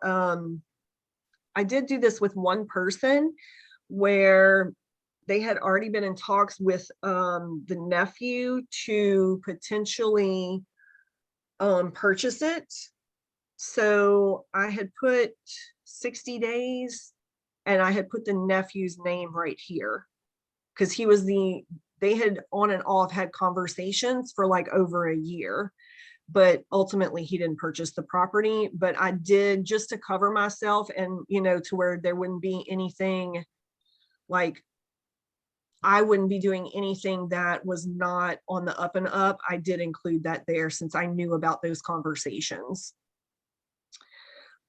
I did do this with one person where they had already been in talks with the nephew to potentially purchase it. So I had put 60 days and I had put the nephew's name right here. Because they had on and off had conversations for like over a year, but ultimately he didn't purchase the property. But I did, just to cover myself and, to where there wouldn't be anything like, I wouldn't be doing anything that was not on the up and up. I did include that there since I knew about those conversations.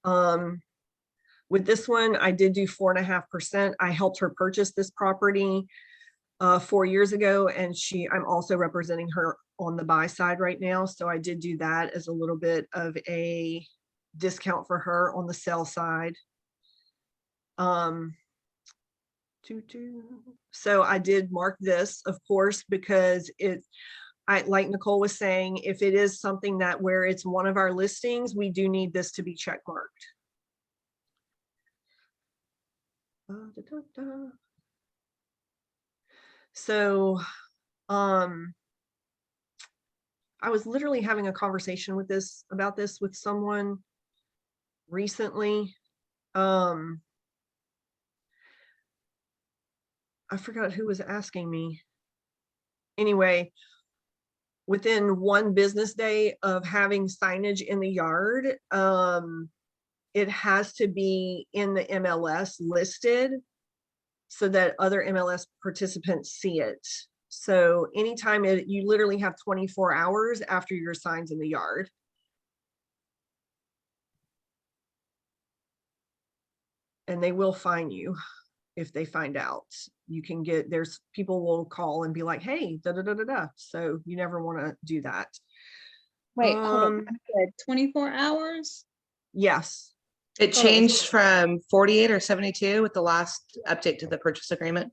With this one, I did do 4.5%. I helped her purchase this property 4 years ago, and I'm also representing her on the buy side right now. So I did do that as a little bit of a discount for her on the sell side. So I did mark this, of course, because like Nicole was saying, if it is something that where it's one of our listings, we do need this to be check marked. So, I was literally having a conversation about this with someone recently. I forgot who was asking me. Anyway, within 1 business day of having signage in the yard, it has to be in the MLS listed so that other MLS participants see it. So anytime you literally have 24 hours after your sign's in the yard. And they will fine you if they find out. You can there's people will call and be like, hey, da da da da da. So you never want to do that. Wait, hold on. 24 hours? Yes. It changed from 48 or 72 with the last update to the purchase agreement.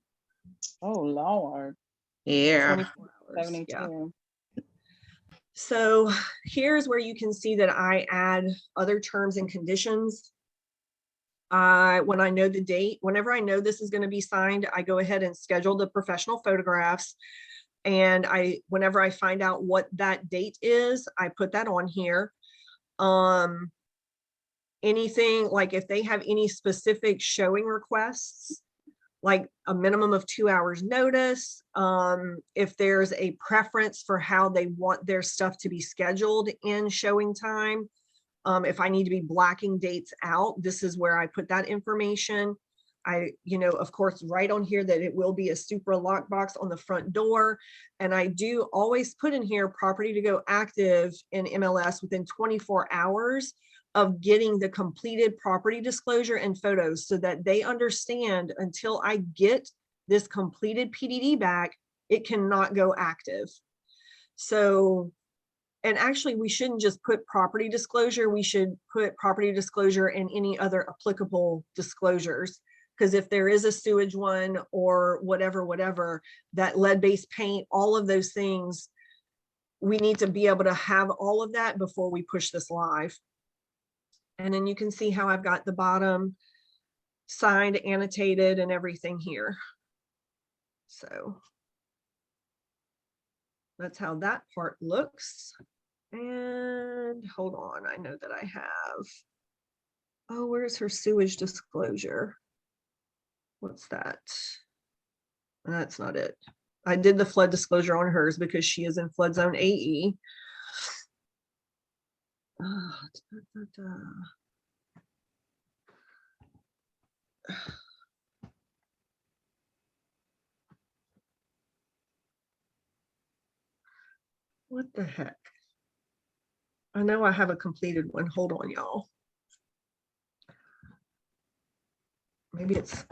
Oh, Lord. Yeah. 24 hours. 72. Yeah. So here's where you can see that I add other terms and conditions. When I know the date, whenever I know this is going to be signed, I go ahead and schedule the professional photographs. And whenever I find out what that date is, I put that on here. Anything like if they have any specific showing requests, like a minimum of 2 hours notice, if there's a preference for how they want their stuff to be scheduled in showing time, if I need to be blacking dates out, this is where I put that information. Of course, write on here that it will be a super lockbox on the front door. And I do always put in here property to go active in MLS within 24 hours of getting the completed property disclosure and photos so that they understand until I get this completed PDD back, it cannot go active. So And actually, we shouldn't just put property disclosure. We should put property disclosure and any other applicable disclosures. Because if there is a sewage one or whatever, that lead-based paint, all of those things, we need to be able to have all of that before we push this live. And then you can see how I've got the bottom signed, annotated, and everything here. So that's how that part looks. And hold on, I know that I have, oh, where's her sewage disclosure? What's that? That's not it. I did the flood disclosure on hers because she is in flood zone AE. What the heck? I know I have a completed one. Hold on, y'all. Maybe it's.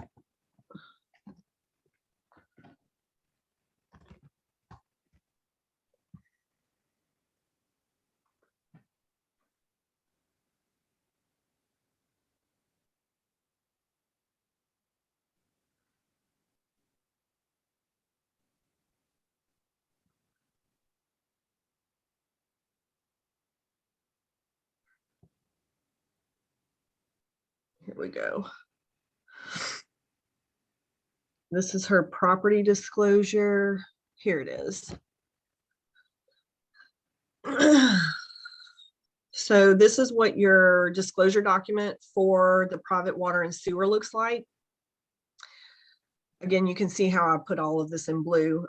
Here we go. This is her property disclosure. Here it is. So this is what your disclosure document for the private water and sewer looks like. Again, you can see how I put all of this in blue.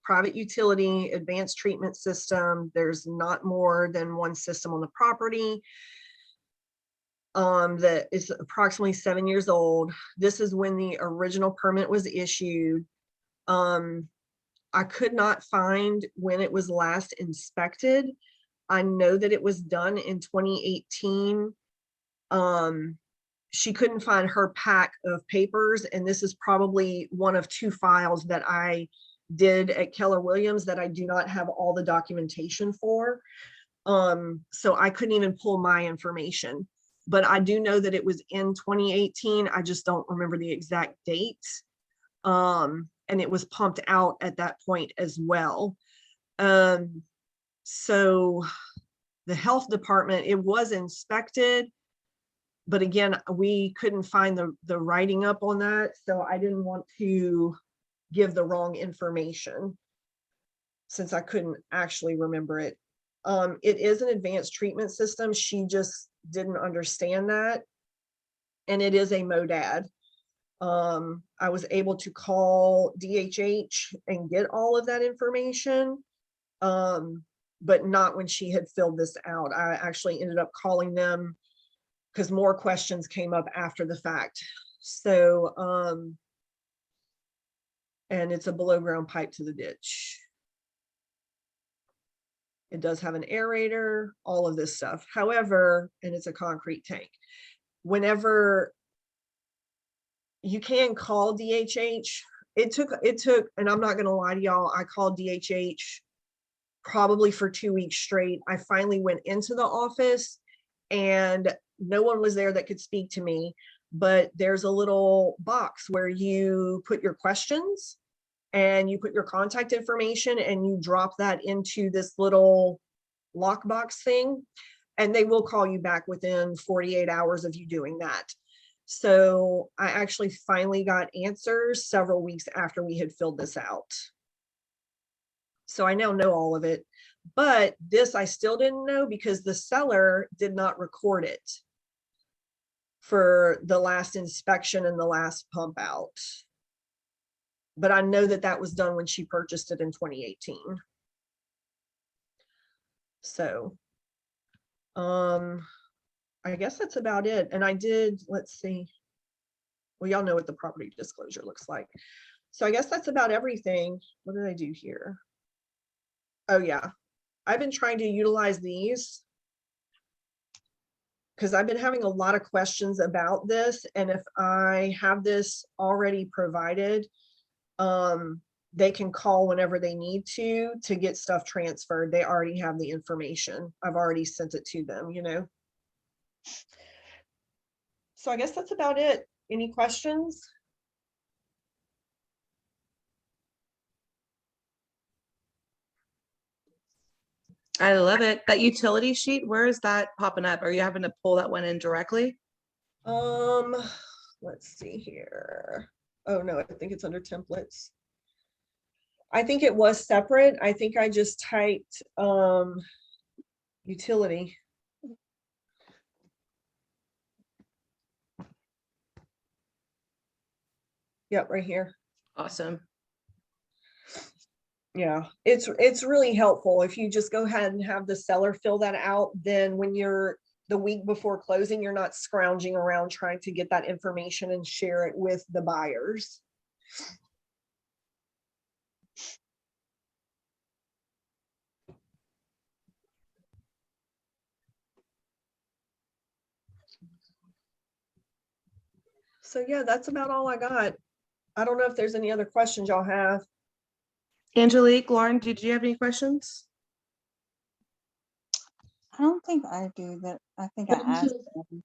Private utility, advanced treatment system. There's not more than one system on the property. That is approximately 7 years old. This is when the original permit was issued. I could not find when it was last inspected. I know that it was done in 2018. She couldn't find her pack of papers, and this is probably one of 2 files that I did at Keller Williams that I do not have all the documentation for. So I couldn't even pull my information. But I do know that it was in 2018. I just don't remember the exact date. And it was pumped out at that point as well. So the health department, it was inspected, but again, we couldn't find the writing up on that. So I didn't want to give the wrong information since I couldn't actually remember it. It is an advanced treatment system. She just didn't understand that. And it is a MODAD. I was able to call DHH and get all of that information, but not when she had filled this out. I actually ended up calling them because more questions came up after the fact. So, and it's a below ground pipe to the ditch. It does have an aerator, all of this stuff. However, and it's a concrete tank. Whenever you can call DHH, it took, and I'm not going to lie to y'all, I called DHH probably for 2 weeks straight. I finally went into the office and no one was there that could speak to me, but there's a little box where you put your questions and you put your contact information and you drop that into this little lockbox thing, and they will call you back within 48 hours of you doing that. So I actually finally got answers several weeks after we had filled this out. So I now know all of it, but this I still didn't know because the seller did not record it for the last inspection and the last pump out. But I know that that was done when she purchased it in 2018. So, I guess that's about it. And I did, let's see. Well, y'all know what the property disclosure looks like. So I guess that's about everything. What did I do here? Oh yeah, I've been trying to utilize these because I've been having a lot of questions about this. And if I have this already provided, they can call whenever they need to get stuff transferred. They already have the information. I've already sent it to them, you know? So I guess that's about it. Any questions? I love it. That utility sheet, where is that popping up? Are you having to pull that one in directly? Let's see here. Oh no, I think it's under templates. I think it was separate. I think I just typed utility. Yep, right here. Awesome. Yeah, it's really helpful if you just go ahead and have the seller fill that out. Then when you're the week before closing, you're not scrounging around trying to get that information and share it with the buyers. So yeah, that's about all I got. I don't know if there's any other questions y'all have. Angelique, Lauren, did you have any questions? I don't think I do that. I think I asked them.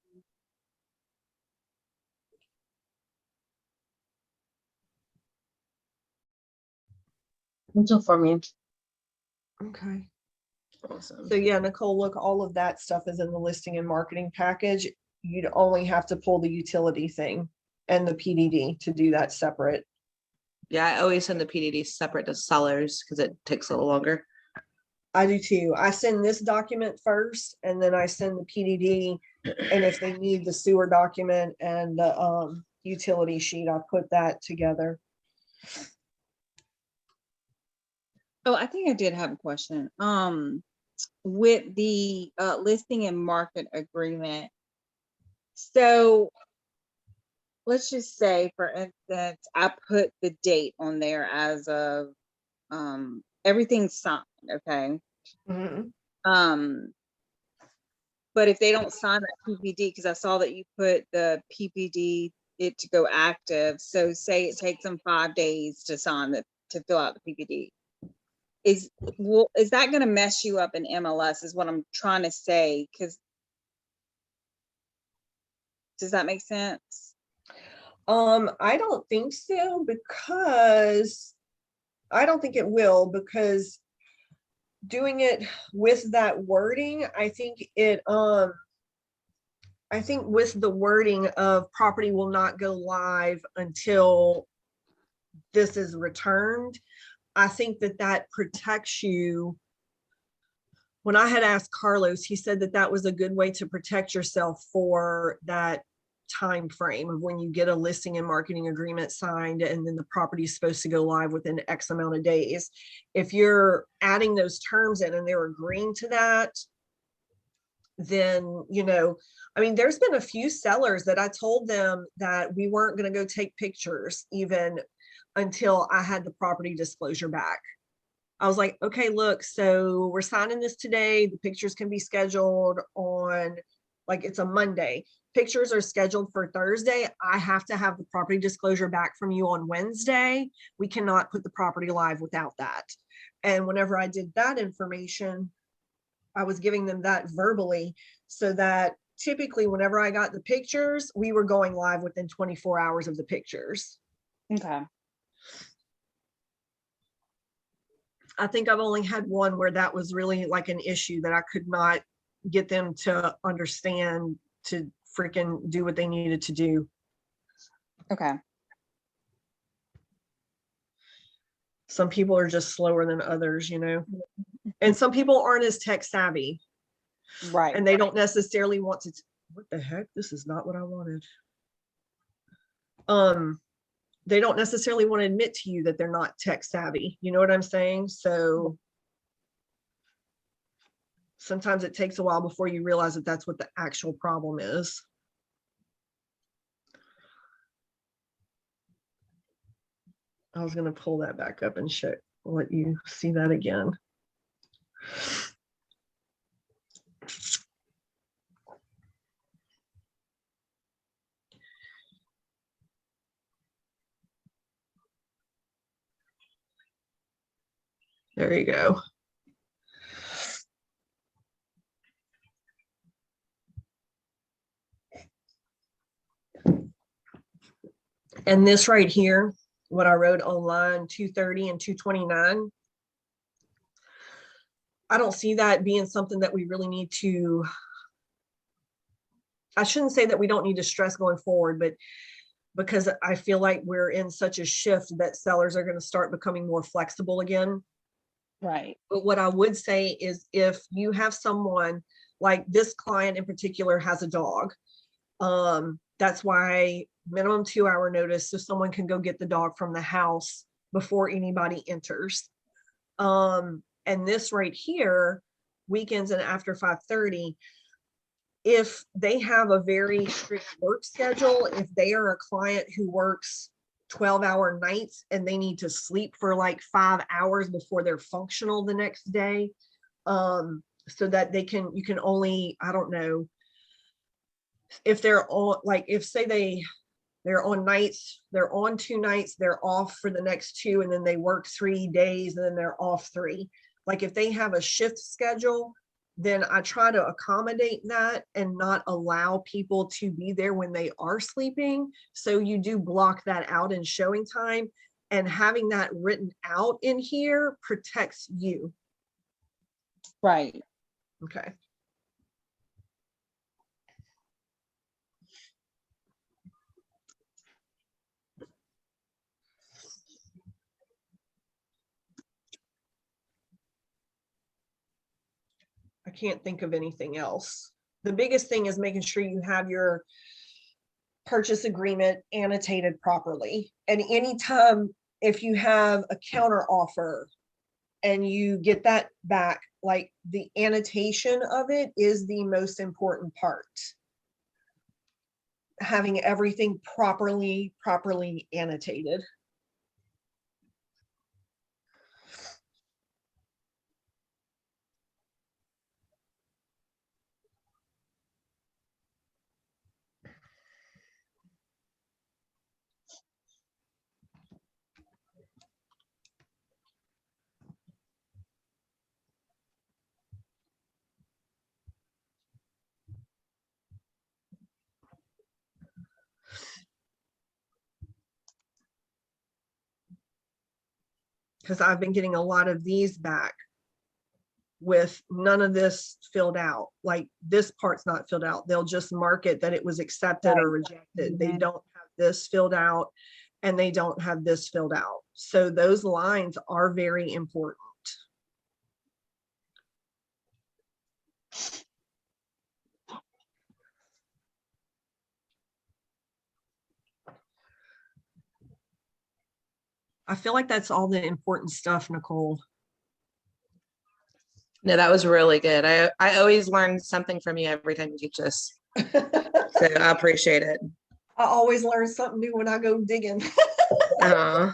Until for me. Okay. Awesome. So yeah, Nicole, look, all of that stuff is in the listing and marketing package. You'd only have to pull the utility thing and the PDD to do that separate. Yeah, I always send the PDD separate to sellers because it takes a little longer. I do too. I send this document first and then I send the PDD. And if they need the sewer document and the utility sheet, I put that together. Oh, I think I did have a question. With the listing and market agreement. So let's just say, for instance, I put the date on there as of everything's signed, okay? Mhm. But if they don't sign that PPD, because I saw that you put the PPD it to go active. So say it takes them 5 days to sign to fill out the PPD. Is that going to mess you up in MLS? Is what I'm trying to say. Because does that make sense? I don't think so, because I don't think it will, because doing it with that wording, I think with the wording of property will not go live until this is returned, I think that protects you. When I had asked Carlos, he said that was a good way to protect yourself for that time frame of when you get a listing and marketing agreement signed and then the property is supposed to go live within X amount of days. If you're adding those terms in and they're agreeing to that, then, you know, I mean, there's been a few sellers that I told them that we weren't going to go take pictures even until I had the property disclosure back. I was like, okay, look, so we're signing this today. The pictures can be scheduled on, like, it's a Monday. Pictures are scheduled for Thursday. I have to have the property disclosure back from you on Wednesday. We cannot put the property live without that. And whenever I did that information, I was giving them that verbally, so that typically whenever I got the pictures, we were going live within 24 hours of the pictures. Okay. I think I've only had one where that was really like an issue that I could not get them to understand to freaking do what they needed to do. Okay. Some people are just slower than others, you know, and some people aren't as tech savvy. Right. And they don't necessarily want to, what the heck? This is not what I wanted. They don't necessarily want to admit to you that they're not tech savvy. You know what I'm saying? So sometimes it takes a while before you realize that that's what the actual problem is. I was going to pull that back up and show, let you see that again. There you go. And this right here, what I wrote on line 230 and 229, I don't see that being something that we really need to, I shouldn't say that we don't need to stress going forward, but because I feel like we're in such a shift that sellers are going to start becoming more flexible again. Right. But what I would say is if you have someone like this client in particular has a dog, that's why minimum 2-hour notice so someone can go get the dog from the house before anybody enters. And this right here, weekends and after 5:30, if they have a very strict work schedule, if they are a client who works 12-hour nights and they need to sleep for like 5 hours before they're functional the next day, so that you can only, I don't know, if they're on, like, if say they're on nights, they're on 2 nights, they're off for the next 2, and then they work 3 days and then they're off 3. Like if they have a shift schedule, then I try to accommodate that and not allow people to be there when they are sleeping. So you do block that out in showing time, and having that written out in here protects you. Right. Okay. I can't think of anything else. The biggest thing is making sure you have your purchase agreement annotated properly. And anytime, if you have a counter offer and you get that back, like the annotation of it is the most important part. Having everything properly annotated. Because I've been getting a lot of these back with none of this filled out. Like this part's not filled out. They'll just mark it that it was accepted or rejected. They don't have this filled out and they don't have this filled out. So those lines are very important. I feel like that's all the important stuff, Nicole. No, that was really good. I always learn something from you every time you teach us. So I appreciate it. I always learn something new when I go digging. Yeah,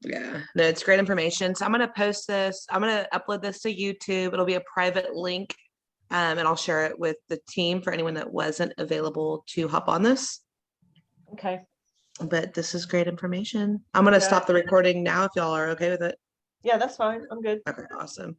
no, it's great information. So I'm going to post this. I'm going to upload this to YouTube. It'll be a private link, and I'll share it with the team for anyone that wasn't available to hop on this. Okay. But this is great information. I'm going to stop the recording now if y'all are okay with it. Yeah, that's fine. I'm good. Okay, awesome.